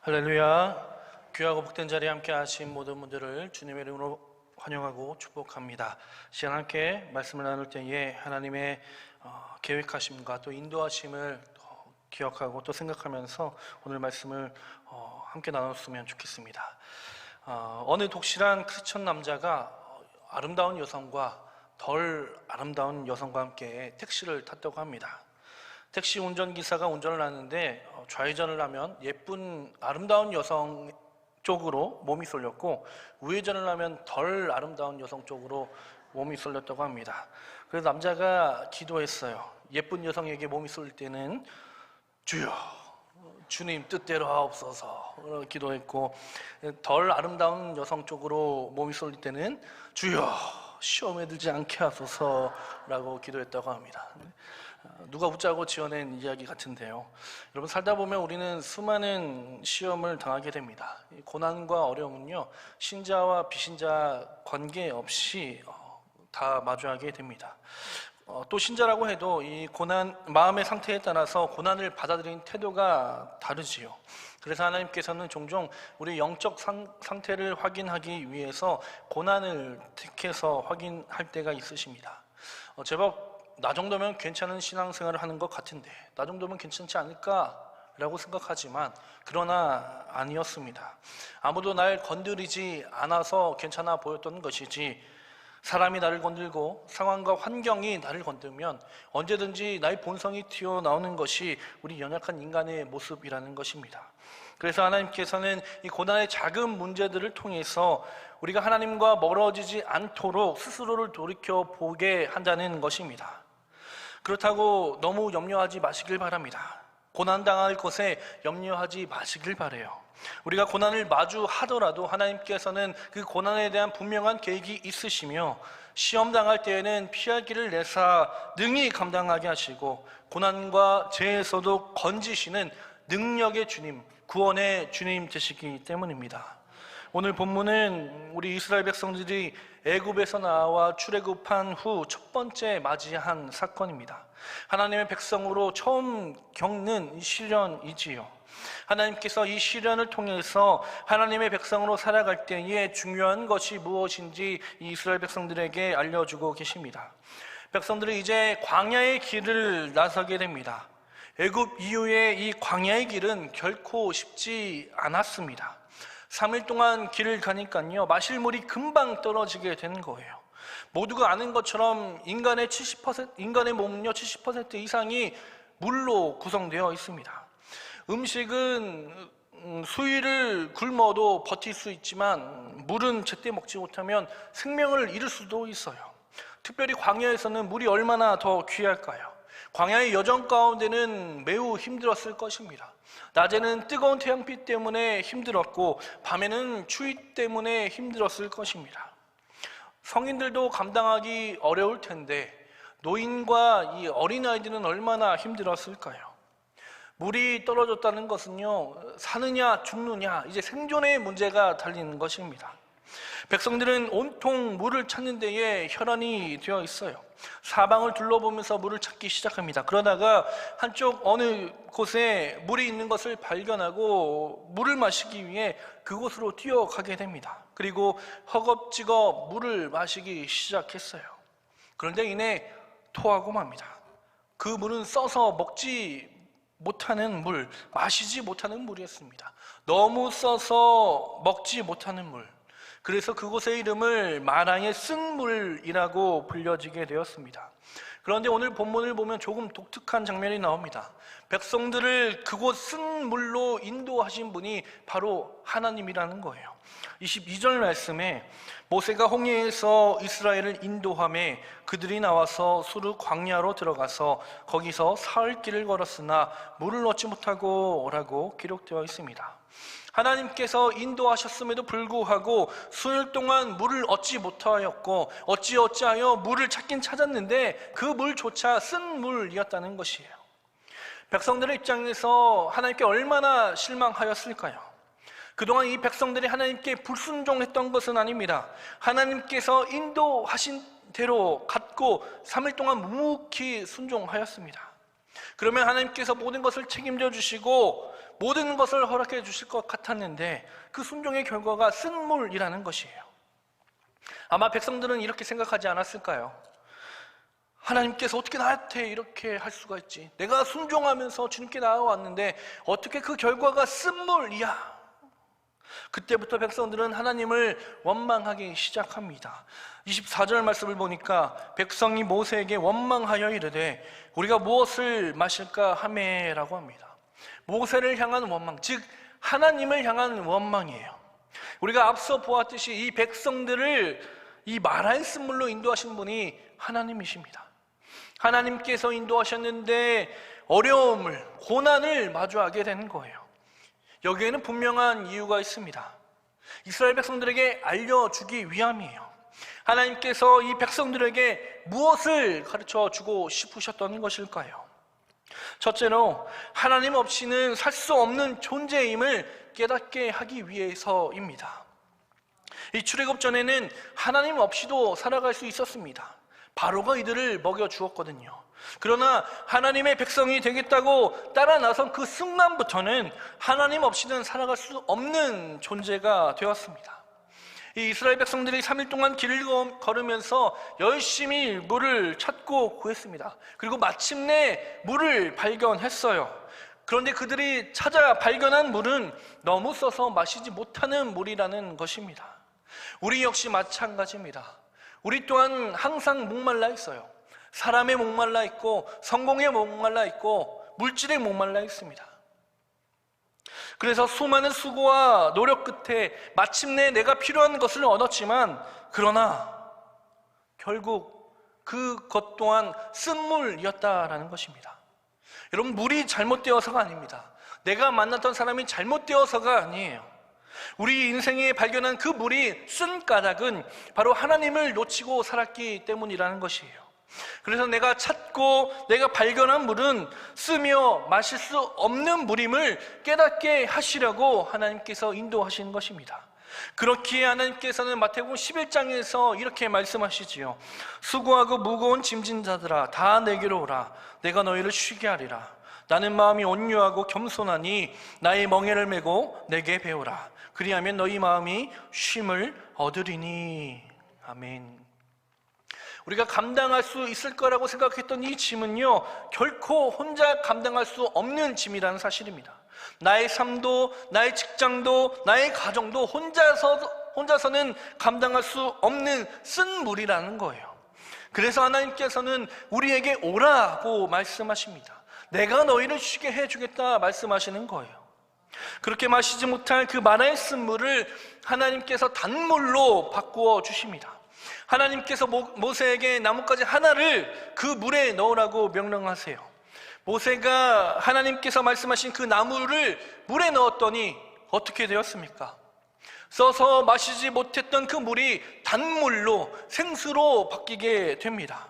할렐루야. 귀하고 복된 자리에 함께 하신 모든 분들을 주님의 이름으로 환영하고 축복합니다. 시간 함께 말씀을 나눌 때에 하나님의 계획하심과 또 인도하심을 기억하고 또 생각하면서 오늘 말씀을 함께 나눴으면 좋겠습니다. 어느 독실한 크리스천 남자가 아름다운 여성과 덜 아름다운 여성과 함께 택시를 탔다고 합니다. 택시 운전기사가 운전을 하는데 좌회전을 하면 예쁜 아름다운 여성 쪽으로 몸이 쏠렸고 우회전을 하면 덜 아름다운 여성 쪽으로 몸이 쏠렸다고 합니다. 그래서 남자가 기도했어요. 예쁜 여성에게 몸이 쏠릴 때는 주여 주님 뜻대로 하옵소서 기도했고, 덜 아름다운 여성 쪽으로 몸이 쏠릴 때는 주여 시험에 들지 않게 하소서라고 기도했다고 합니다. 누가 웃자고 지어낸 이야기 같은데요. 여러분, 살다 보면 우리는 수많은 시험을 당하게 됩니다. 고난과 어려움은요, 신자와 비신자 관계없이 다 마주하게 됩니다. 또 신자라고 해도 이 고난, 마음의 상태에 따라서 고난을 받아들이는 태도가 다르지요. 그래서 하나님께서는 종종 우리 영적 상태를 확인하기 위해서 고난을 택해서 확인할 때가 있으십니다. 제법 나 정도면 괜찮은 신앙생활을 하는 것 같은데, 나 정도면 괜찮지 않을까? 라고 생각하지만 그러나 아니었습니다. 아무도 날 건드리지 않아서 괜찮아 보였던 것이지, 사람이 나를 건들고 상황과 환경이 나를 건들면 언제든지 나의 본성이 튀어나오는 것이 우리 연약한 인간의 모습이라는 것입니다. 그래서 하나님께서는 이 고난의 작은 문제들을 통해서 우리가 하나님과 멀어지지 않도록 스스로를 돌이켜보게 한다는 것입니다. 그렇다고 너무 염려하지 마시길 바랍니다. 고난당할 것에 염려하지 마시길 바라요. 우리가 고난을 마주하더라도 하나님께서는 그 고난에 대한 분명한 계획이 있으시며, 시험당할 때에는 피할 길을 내사 능히 감당하게 하시고 고난과 죄에서도 건지시는 능력의 주님, 구원의 주님 되시기 때문입니다. 오늘 본문은 우리 이스라엘 백성들이 애굽에서 나와 출애굽한 후 첫 번째 맞이한 사건입니다. 하나님의 백성으로 처음 겪는 시련이지요. 하나님께서 이 시련을 통해서 하나님의 백성으로 살아갈 때에 중요한 것이 무엇인지 이 이스라엘 백성들에게 알려주고 계십니다. 백성들이 이제 광야의 길을 나서게 됩니다. 애굽 이후에 이 광야의 길은 결코 쉽지 않았습니다. 3일 동안 길을 가니까요, 마실 물이 금방 떨어지게 되는 거예요. 모두가 아는 것처럼 인간의 몸은요 70% 이상이 물로 구성되어 있습니다. 음식은 수일을 굶어도 버틸 수 있지만 물은 제때 먹지 못하면 생명을 잃을 수도 있어요. 특별히 광야에서는 물이 얼마나 더 귀할까요? 광야의 여정 가운데는 매우 힘들었을 것입니다. 낮에는 뜨거운 태양빛 때문에 힘들었고 밤에는 추위 때문에 힘들었을 것입니다. 성인들도 감당하기 어려울 텐데 노인과 이 어린아이들은 얼마나 힘들었을까요? 물이 떨어졌다는 것은요, 사느냐 죽느냐, 이제 생존의 문제가 달리는 것입니다. 백성들은 온통 물을 찾는 데에 혈안이 되어 있어요. 사방을 둘러보면서 물을 찾기 시작합니다. 그러다가 한쪽 어느 곳에 물이 있는 것을 발견하고 물을 마시기 위해 그곳으로 뛰어가게 됩니다. 그리고 허겁지겁 물을 마시기 시작했어요. 그런데 이내 토하고 맙니다. 그 물은 써서 먹지 못하는 물, 마시지 못하는 물이었습니다. 너무 써서 먹지 못하는 물. 그래서 그곳의 이름을 마라의 쓴물이라고 불려지게 되었습니다. 그런데 오늘 본문을 보면 조금 독특한 장면이 나옵니다. 백성들을 그곳 쓴물로 인도하신 분이 바로 하나님이라는 거예요. 22절 말씀에 모세가 홍해에서 이스라엘을 인도하매 그들이 나와서 수르 광야로 들어가서 거기서 사흘 길을 걸었으나 물을 얻지 못하고 오라고 기록되어 있습니다. 하나님께서 인도하셨음에도 불구하고 수일 동안 물을 얻지 못하였고 어찌하여 물을 찾긴 찾았는데 그 물조차 쓴 물이었다는 것이에요. 백성들의 입장에서 하나님께 얼마나 실망하였을까요? 그동안 이 백성들이 하나님께 불순종했던 것은 아닙니다. 하나님께서 인도하신 대로 갔고 3일 동안 묵묵히 순종하였습니다. 그러면 하나님께서 모든 것을 책임져 주시고 모든 것을 허락해 주실 것 같았는데 그 순종의 결과가 쓴물이라는 것이에요. 아마 백성들은 이렇게 생각하지 않았을까요? 하나님께서 어떻게 나한테 이렇게 할 수가 있지? 내가 순종하면서 주님께 나아왔는데 어떻게 그 결과가 쓴물이야? 그때부터 백성들은 하나님을 원망하기 시작합니다. 24절 말씀을 보니까 백성이 모세에게 원망하여 이르되 우리가 무엇을 마실까 하매라고 합니다. 모세를 향한 원망, 즉 하나님을 향한 원망이에요. 우리가 앞서 보았듯이 이 백성들을 이 마라의 쓴물로 인도하신 분이 하나님이십니다. 하나님께서 인도하셨는데 어려움을, 고난을 마주하게 된 거예요. 여기에는 분명한 이유가 있습니다. 이스라엘 백성들에게 알려주기 위함이에요. 하나님께서 이 백성들에게 무엇을 가르쳐 주고 싶으셨던 것일까요? 첫째로 하나님 없이는 살 수 없는 존재임을 깨닫게 하기 위해서입니다. 이 출애굽 전에는 하나님 없이도 살아갈 수 있었습니다. 바로가 이들을 먹여주었거든요. 그러나 하나님의 백성이 되겠다고 따라 나선 그 순간부터는 하나님 없이는 살아갈 수 없는 존재가 되었습니다. 이 이스라엘 백성들이 3일 동안 길을 걸으면서 열심히 물을 찾고 구했습니다. 그리고 마침내 물을 발견했어요. 그런데 그들이 찾아 발견한 물은 너무 써서 마시지 못하는 물이라는 것입니다. 우리 역시 마찬가지입니다. 우리 또한 항상 목말라 있어요. 사람에 목말라 있고 성공에 목말라 있고 물질에 목말라 있습니다. 그래서 수많은 수고와 노력 끝에 마침내 내가 필요한 것을 얻었지만 그러나 결국 그것 또한 쓴물이었다라는 것입니다. 여러분, 물이 잘못되어서가 아닙니다. 내가 만났던 사람이 잘못되어서가 아니에요. 우리 인생에 발견한 그 물이 쓴 까닭은 바로 하나님을 놓치고 살았기 때문이라는 것이에요. 그래서 내가 찾고 내가 발견한 물은 쓰며 마실 수 없는 물임을 깨닫게 하시려고 하나님께서 인도하신 것입니다. 그렇기에 하나님께서는 마태복음 11장에서 이렇게 말씀하시지요. 수고하고 무거운 짐진 자들아 다 내게로 오라. 내가 너희를 쉬게 하리라. 나는 마음이 온유하고 겸손하니 나의 멍에를 메고 내게 배우라. 그리하면 너희 마음이 쉼을 얻으리니. 아멘. 우리가 감당할 수 있을 거라고 생각했던 이 짐은요, 결코 혼자 감당할 수 없는 짐이라는 사실입니다. 나의 삶도, 나의 직장도, 나의 가정도 혼자서는 감당할 수 없는 쓴 물이라는 거예요. 그래서 하나님께서는 우리에게 오라고 말씀하십니다. 내가 너희를 쉬게 해주겠다 말씀하시는 거예요. 그렇게 마시지 못할 그 마라의 쓴물을 하나님께서 단물로 바꾸어 주십니다. 하나님께서 모세에게 나뭇가지 하나를 그 물에 넣으라고 명령하세요. 모세가 하나님께서 말씀하신 그 나무를 물에 넣었더니 어떻게 되었습니까? 써서 마시지 못했던 그 물이 단물로, 생수로 바뀌게 됩니다.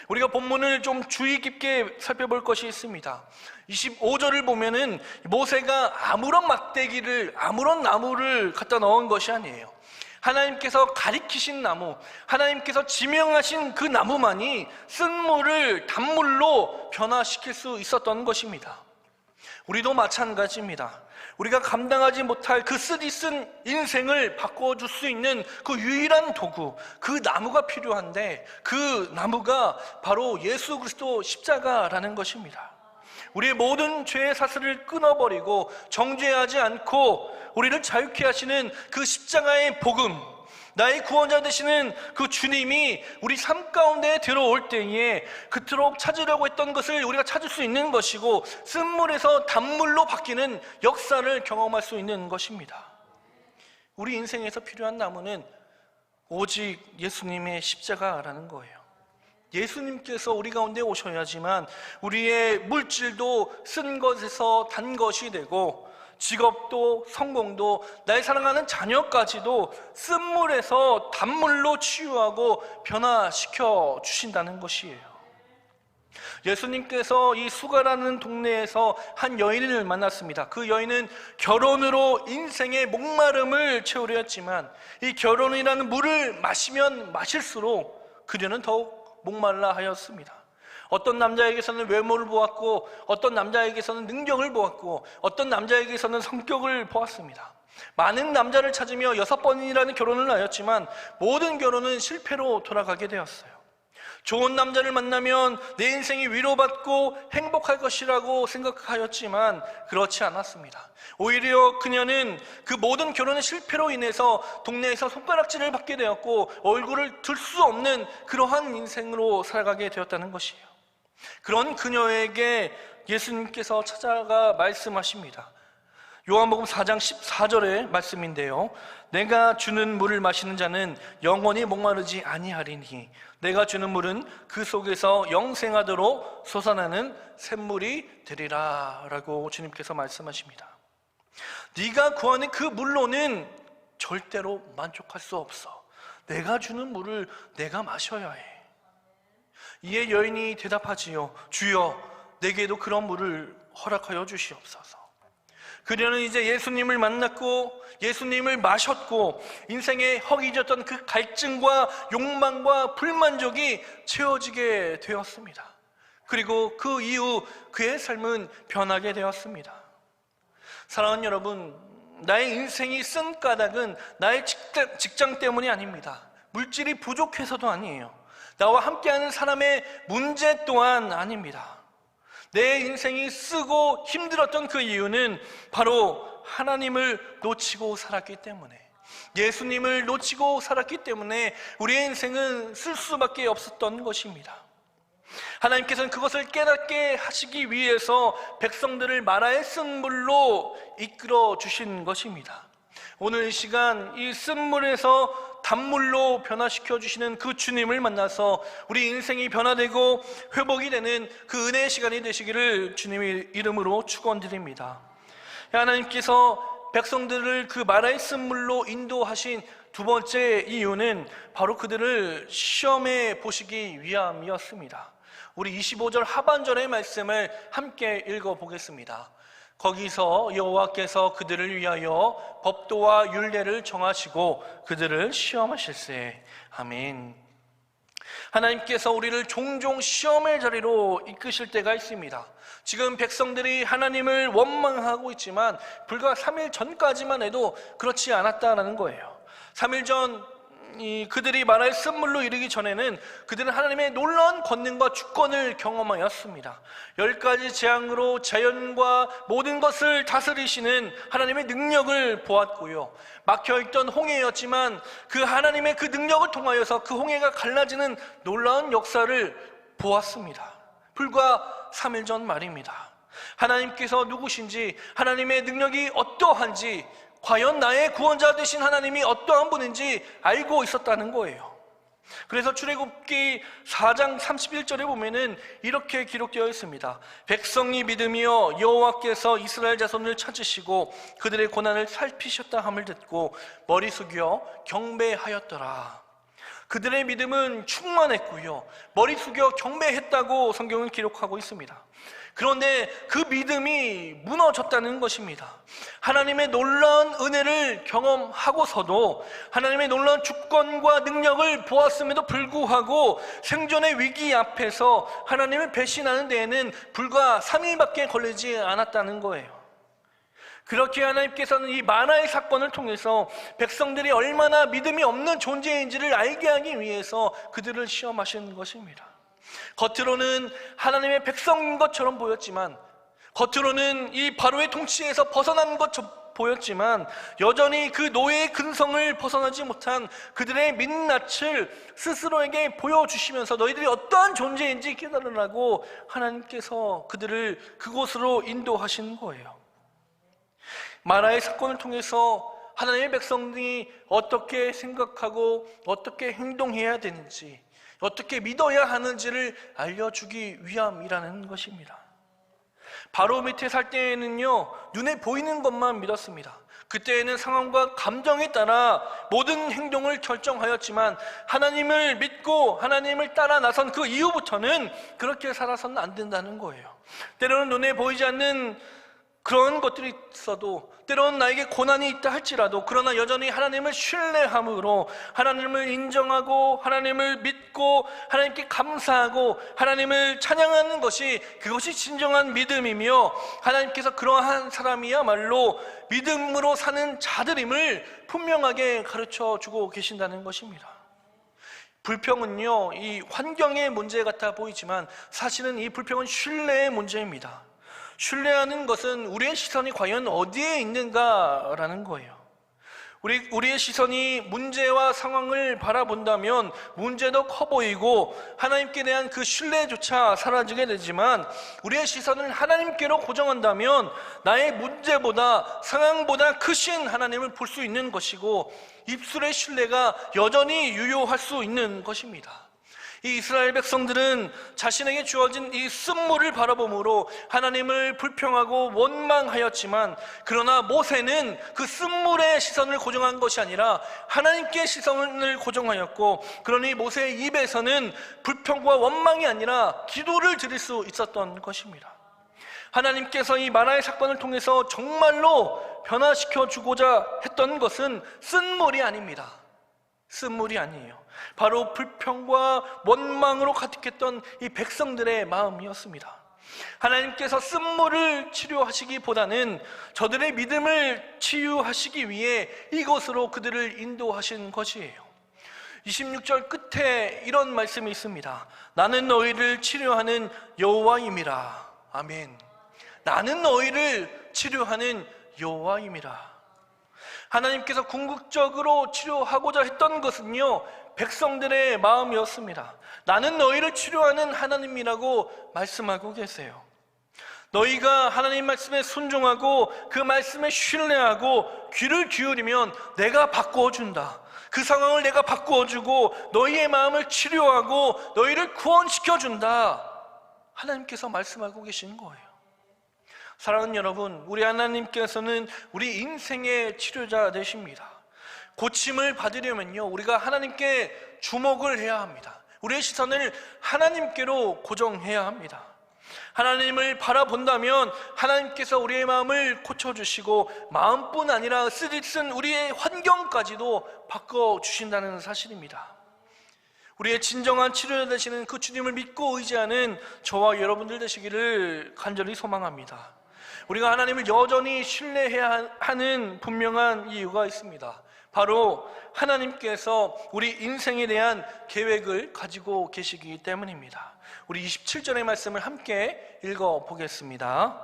우리가 본문을 좀 주의 깊게 살펴볼 것이 있습니다. 25절을 보면은 모세가 아무런 막대기를, 아무런 나무를 갖다 넣은 것이 아니에요. 하나님께서 가리키신 나무, 하나님께서 지명하신 그 나무만이 쓴물을 단물로 변화시킬 수 있었던 것입니다. 우리도 마찬가지입니다. 우리가 감당하지 못할 그 쓰디쓴 인생을 바꿔줄 수 있는 그 유일한 도구, 그 나무가 필요한데 그 나무가 바로 예수 그리스도 십자가라는 것입니다. 우리의 모든 죄의 사슬을 끊어버리고 정죄하지 않고 우리를 자유케 하시는 그 십자가의 복음, 나의 구원자 되시는 그 주님이 우리 삶 가운데 들어올 때에 그토록 찾으려고 했던 것을 우리가 찾을 수 있는 것이고, 쓴물에서 단물로 바뀌는 역사를 경험할 수 있는 것입니다. 우리 인생에서 필요한 나무는 오직 예수님의 십자가라는 거예요. 예수님께서 우리 가운데 오셔야지만 우리의 물질도 쓴 것에서 단 것이 되고, 직업도 성공도 나의 사랑하는 자녀까지도 쓴물에서 단물로 치유하고 변화시켜 주신다는 것이에요. 예수님께서 이 수가라는 동네에서 한 여인을 만났습니다. 그 여인은 결혼으로 인생의 목마름을 채우려 했지만 이 결혼이라는 물을 마시면 마실수록 그녀는 더욱 목말라 하였습니다. 어떤 남자에게서는 외모를 보았고, 어떤 남자에게서는 능력을 보았고, 어떤 남자에게서는 성격을 보았습니다. 많은 남자를 찾으며 6번이라는 결혼을 하였지만 모든 결혼은 실패로 돌아가게 되었어요. 좋은 남자를 만나면 내 인생이 위로받고 행복할 것이라고 생각하였지만 그렇지 않았습니다. 오히려 그녀는 그 모든 결혼의 실패로 인해서 동네에서 손가락질을 받게 되었고 얼굴을 들 수 없는 그러한 인생으로 살아가게 되었다는 것이에요. 그런 그녀에게 예수님께서 찾아가 말씀하십니다. 요한복음 4장 14절의 말씀인데요, 내가 주는 물을 마시는 자는 영원히 목마르지 아니하리니 내가 주는 물은 그 속에서 영생하도록 솟아나는 샘물이 되리라 라고 주님께서 말씀하십니다. 네가 구하는 그 물로는 절대로 만족할 수 없어. 내가 주는 물을 내가 마셔야 해. 이에 여인이 대답하지요, 주여 내게도 그런 물을 허락하여 주시옵소서. 그녀는 이제 예수님을 만났고 예수님을 마셨고 인생에 허기졌던 그 갈증과 욕망과 불만족이 채워지게 되었습니다. 그리고 그 이후 그의 삶은 변하게 되었습니다. 사랑하는 여러분, 나의 인생이 쓴 까닭은 나의 직장 때문이 아닙니다. 물질이 부족해서도 아니에요. 나와 함께하는 사람의 문제 또한 아닙니다. 내 인생이 쓰고 힘들었던 그 이유는 바로 하나님을 놓치고 살았기 때문에, 예수님을 놓치고 살았기 때문에 우리의 인생은 쓸 수밖에 없었던 것입니다. 하나님께서는 그것을 깨닫게 하시기 위해서 백성들을 마라의 쓴 물로 이끌어 주신 것입니다. 오늘 이 시간 이 쓴물에서 단물로 변화시켜 주시는 그 주님을 만나서 우리 인생이 변화되고 회복이 되는 그 은혜의 시간이 되시기를 주님의 이름으로 축원드립니다. 하나님께서 백성들을 그 마라의 쓴물로 인도하신 두 번째 이유는 바로 그들을 시험해 보시기 위함이었습니다. 우리 25절 하반절의 말씀을 함께 읽어보겠습니다. 거기서 여호와께서 그들을 위하여 법도와 율례를 정하시고 그들을 시험하실세. 아멘. 하나님께서 우리를 종종 시험의 자리로 이끄실 때가 있습니다. 지금 백성들이 하나님을 원망하고 있지만 불과 3일 전까지만 해도 그렇지 않았다는 거예요. 3일 전 그들이 마라의 쓴물로 이르기 전에는 그들은 하나님의 놀라운 권능과 주권을 경험하였습니다. 10가지 재앙으로 자연과 모든 것을 다스리시는 하나님의 능력을 보았고요, 막혀있던 홍해였지만 그 하나님의 그 능력을 통하여서 그 홍해가 갈라지는 놀라운 역사를 보았습니다. 불과 3일 전 말입니다. 하나님께서 누구신지, 하나님의 능력이 어떠한지, 과연 나의 구원자 되신 하나님이 어떠한 분인지 알고 있었다는 거예요. 그래서 출애굽기 4장 31절에 보면은 이렇게 기록되어 있습니다. 백성이 믿으며 여호와께서 이스라엘 자손을 찾으시고 그들의 고난을 살피셨다 함을 듣고 머리 숙여 경배하였더라. 그들의 믿음은 충만했고요, 머리 숙여 경배했다고 성경은 기록하고 있습니다. 그런데 그 믿음이 무너졌다는 것입니다. 하나님의 놀라운 은혜를 경험하고서도, 하나님의 놀라운 주권과 능력을 보았음에도 불구하고 생존의 위기 앞에서 하나님을 배신하는 데에는 불과 3일밖에 걸리지 않았다는 거예요. 그렇게 하나님께서는 이 마라의 사건을 통해서 백성들이 얼마나 믿음이 없는 존재인지를 알게 하기 위해서 그들을 시험하신 것입니다. 겉으로는 하나님의 백성인 것처럼 보였지만, 겉으로는 이 바로의 통치에서 벗어난 것처럼 보였지만 여전히 그 노예의 근성을 벗어나지 못한 그들의 민낯을 스스로에게 보여주시면서 너희들이 어떠한 존재인지 깨달으라고 하나님께서 그들을 그곳으로 인도하신 거예요. 마라의 사건을 통해서 하나님의 백성들이 어떻게 생각하고 어떻게 행동해야 되는지, 어떻게 믿어야 하는지를 알려주기 위함이라는 것입니다. 바로 밑에 살 때에는요, 눈에 보이는 것만 믿었습니다. 그때에는 상황과 감정에 따라 모든 행동을 결정하였지만 하나님을 믿고 하나님을 따라 나선 그 이후부터는 그렇게 살아서는 안 된다는 거예요. 때로는 눈에 보이지 않는 그런 것들이 있어도, 때로는 나에게 고난이 있다 할지라도, 그러나 여전히 하나님을 신뢰함으로 하나님을 인정하고 하나님을 믿고 하나님께 감사하고 하나님을 찬양하는 것이, 그것이 진정한 믿음이며, 하나님께서 그러한 사람이야말로 믿음으로 사는 자들임을 분명하게 가르쳐 주고 계신다는 것입니다. 불평은요, 이 환경의 문제 같아 보이지만 사실은 이 불평은 신뢰의 문제입니다. 신뢰하는 것은 우리의 시선이 과연 어디에 있는가라는 거예요. 우리의 시선이 문제와 상황을 바라본다면 문제도 커 보이고 하나님께 대한 그 신뢰조차 사라지게 되지만, 우리의 시선을 하나님께로 고정한다면 나의 문제보다 상황보다 크신 하나님을 볼 수 있는 것이고, 입술의 신뢰가 여전히 유효할 수 있는 것입니다. 이 이스라엘 백성들은 자신에게 주어진 이 쓴물을 바라봄으로 하나님을 불평하고 원망하였지만, 그러나 모세는 그 쓴물의 시선을 고정한 것이 아니라 하나님께 시선을 고정하였고, 그러니 모세의 입에서는 불평과 원망이 아니라 기도를 드릴 수 있었던 것입니다. 하나님께서 이 마라의 사건을 통해서 정말로 변화시켜 주고자 했던 것은 쓴물이 아닙니다. 쓴물이 아니에요. 바로 불평과 원망으로 가득했던 이 백성들의 마음이었습니다. 하나님께서 쓴물을 치료하시기보다는 저들의 믿음을 치유하시기 위해 이곳으로 그들을 인도하신 것이에요. 26절 끝에 이런 말씀이 있습니다. 나는 너희를 치료하는 여호와임이라. 아멘. 나는 너희를 치료하는 여호와임이라. 하나님께서 궁극적으로 치료하고자 했던 것은요, 백성들의 마음이었습니다. 나는 너희를 치료하는 하나님이라고 말씀하고 계세요. 너희가 하나님 말씀에 순종하고 그 말씀에 신뢰하고 귀를 기울이면 내가 바꾸어준다. 그 상황을 내가 바꾸어주고 너희의 마음을 치료하고 너희를 구원시켜준다. 하나님께서 말씀하고 계신 거예요. 사랑하는 여러분, 우리 하나님께서는 우리 인생의 치료자 되십니다. 고침을 받으려면요, 우리가 하나님께 주목을 해야 합니다. 우리의 시선을 하나님께로 고정해야 합니다. 하나님을 바라본다면 하나님께서 우리의 마음을 고쳐주시고 마음뿐 아니라 쓰디쓴 우리의 환경까지도 바꿔주신다는 사실입니다. 우리의 진정한 치료자 되시는 그 주님을 믿고 의지하는 저와 여러분들 되시기를 간절히 소망합니다. 우리가 하나님을 여전히 신뢰해야 하는 분명한 이유가 있습니다. 바로 하나님께서 우리 인생에 대한 계획을 가지고 계시기 때문입니다. 우리 27절의 말씀을 함께 읽어보겠습니다.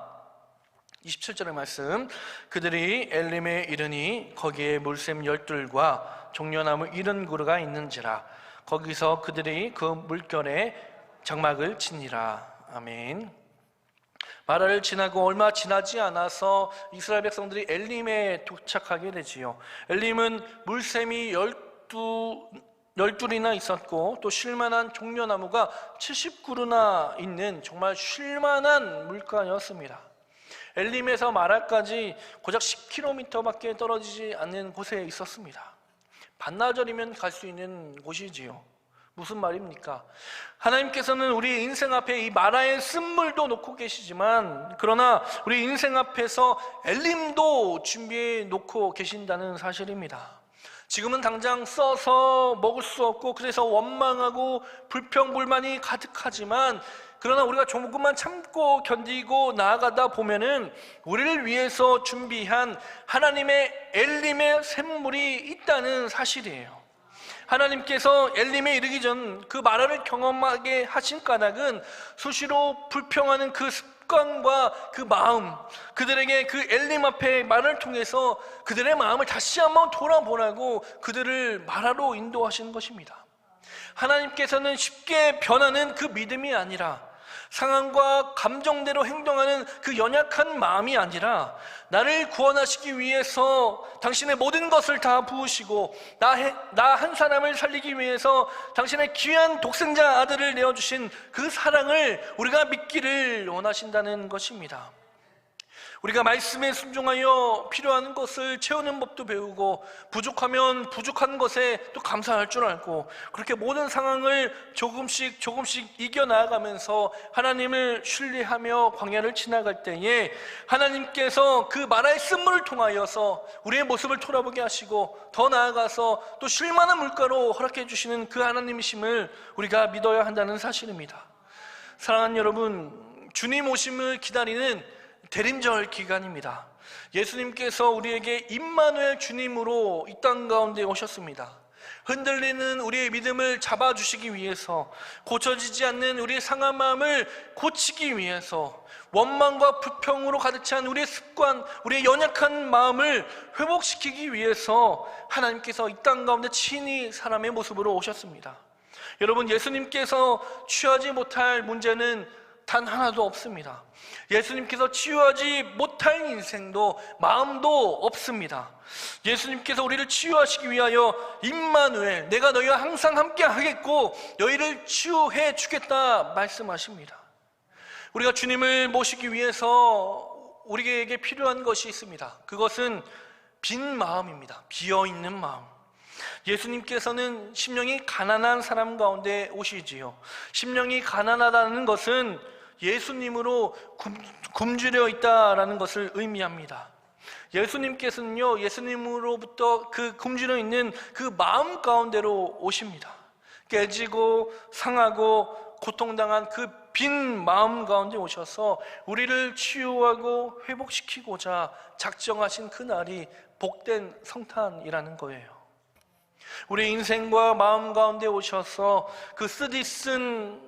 27절의 말씀. 그들이 엘림에 이르니 거기에 물샘 12과 종려나무 70그루가 있는지라. 거기서 그들이 그 물결에 장막을 치니라. 아멘. 마라를 지나고 얼마 지나지 않아서 이스라엘 백성들이 엘림에 도착하게 되지요. 엘림은 물샘이 12이나 있었고 또 쉴만한 종려나무가 70그루나 있는 정말 쉴만한 물가였습니다. 엘림에서 마라까지 고작 10km밖에 떨어지지 않는 곳에 있었습니다. 반나절이면 갈 수 있는 곳이지요. 무슨 말입니까? 하나님께서는 우리 인생 앞에 이 마라의 쓴물도 놓고 계시지만, 그러나 우리 인생 앞에서 엘림도 준비해 놓고 계신다는 사실입니다. 지금은 당장 써서 먹을 수 없고 그래서 원망하고 불평불만이 가득하지만, 그러나 우리가 조금만 참고 견디고 나아가다 보면은 우리를 위해서 준비한 하나님의 엘림의 샘물이 있다는 사실이에요. 하나님께서 엘림에 이르기 전 그 마라를 경험하게 하신 까닭은 수시로 불평하는 그 습관과 그 마음, 그들에게 그 엘림 앞에 말을 통해서 그들의 마음을 다시 한번 돌아보라고 그들을 마라로 인도하신 것입니다. 하나님께서는 쉽게 변하는 그 믿음이 아니라, 상황과 감정대로 행동하는 그 연약한 마음이 아니라, 나를 구원하시기 위해서 당신의 모든 것을 다 부으시고 나 한 사람을 살리기 위해서 당신의 귀한 독생자 아들을 내어주신 그 사랑을 우리가 믿기를 원하신다는 것입니다. 우리가 말씀에 순종하여 필요한 것을 채우는 법도 배우고, 부족하면 부족한 것에 또 감사할 줄 알고, 그렇게 모든 상황을 조금씩 이겨나가면서 하나님을 신뢰하며 광야를 지나갈 때에 하나님께서 그 마라의 쓴물을 통하여서 우리의 모습을 돌아보게 하시고, 더 나아가서 또 쉴만한 물가로 허락해 주시는 그 하나님이심을 우리가 믿어야 한다는 사실입니다. 사랑하는 여러분, 주님 오심을 기다리는 대림절 기간입니다. 예수님께서 우리에게 임마누엘 주님으로 이 땅 가운데 오셨습니다. 흔들리는 우리의 믿음을 잡아주시기 위해서, 고쳐지지 않는 우리의 상한 마음을 고치기 위해서, 원망과 불평으로 가득 찬 우리의 습관, 우리의 연약한 마음을 회복시키기 위해서 하나님께서 이 땅 가운데 친히 사람의 모습으로 오셨습니다. 여러분, 예수님께서 취하지 못할 문제는 단 하나도 없습니다. 예수님께서 치유하지 못할 인생도 마음도 없습니다. 예수님께서 우리를 치유하시기 위하여 임마누엘, 내가 너희와 항상 함께 하겠고 너희를 치유해 주겠다 말씀하십니다. 우리가 주님을 모시기 위해서 우리에게 필요한 것이 있습니다. 그것은 빈 마음입니다. 비어있는 마음. 예수님께서는 심령이 가난한 사람 가운데 오시지요. 심령이 가난하다는 것은 예수님으로 굶주려 있다라는 것을 의미합니다. 예수님께서는요, 예수님으로부터 그 굶주려 있는 그 마음 가운데로 오십니다. 깨지고 상하고 고통당한 그 빈 마음 가운데 오셔서 우리를 치유하고 회복시키고자 작정하신 그 날이 복된 성탄이라는 거예요. 우리 인생과 마음 가운데 오셔서 그 쓰디쓴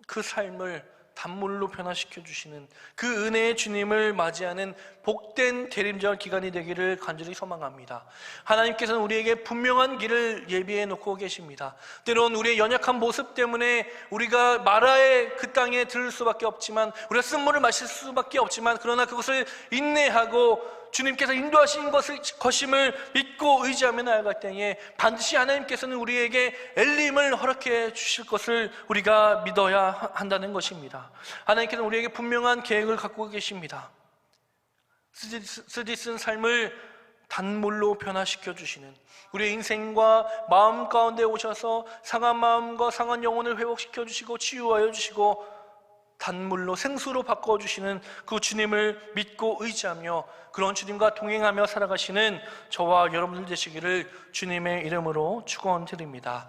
그 삶을 단물로 변화시켜 주시는 그 은혜의 주님을 맞이하는 복된 대림절 기간이 되기를 간절히 소망합니다. 하나님께서는 우리에게 분명한 길을 예비해 놓고 계십니다. 때론 우리의 연약한 모습 때문에 우리가 마라의 그 땅에 들을 수밖에 없지만, 우리가 쓴물을 마실 수밖에 없지만, 그러나 그것을 인내하고 주님께서 인도하신 것임을 믿고 의지하며 나아갈 때에 반드시 하나님께서는 우리에게 엘림을 허락해 주실 것을 우리가 믿어야 한다는 것입니다. 하나님께서는 우리에게 분명한 계획을 갖고 계십니다. 쓰디쓴 삶을 단물로 변화시켜 주시는, 우리의 인생과 마음 가운데 오셔서 상한 마음과 상한 영혼을 회복시켜 주시고 치유하여 주시고 단물로 생수로 바꿔주시는 그 주님을 믿고 의지하며 그런 주님과 동행하며 살아가시는 저와 여러분들 되시기를 주님의 이름으로 축원드립니다.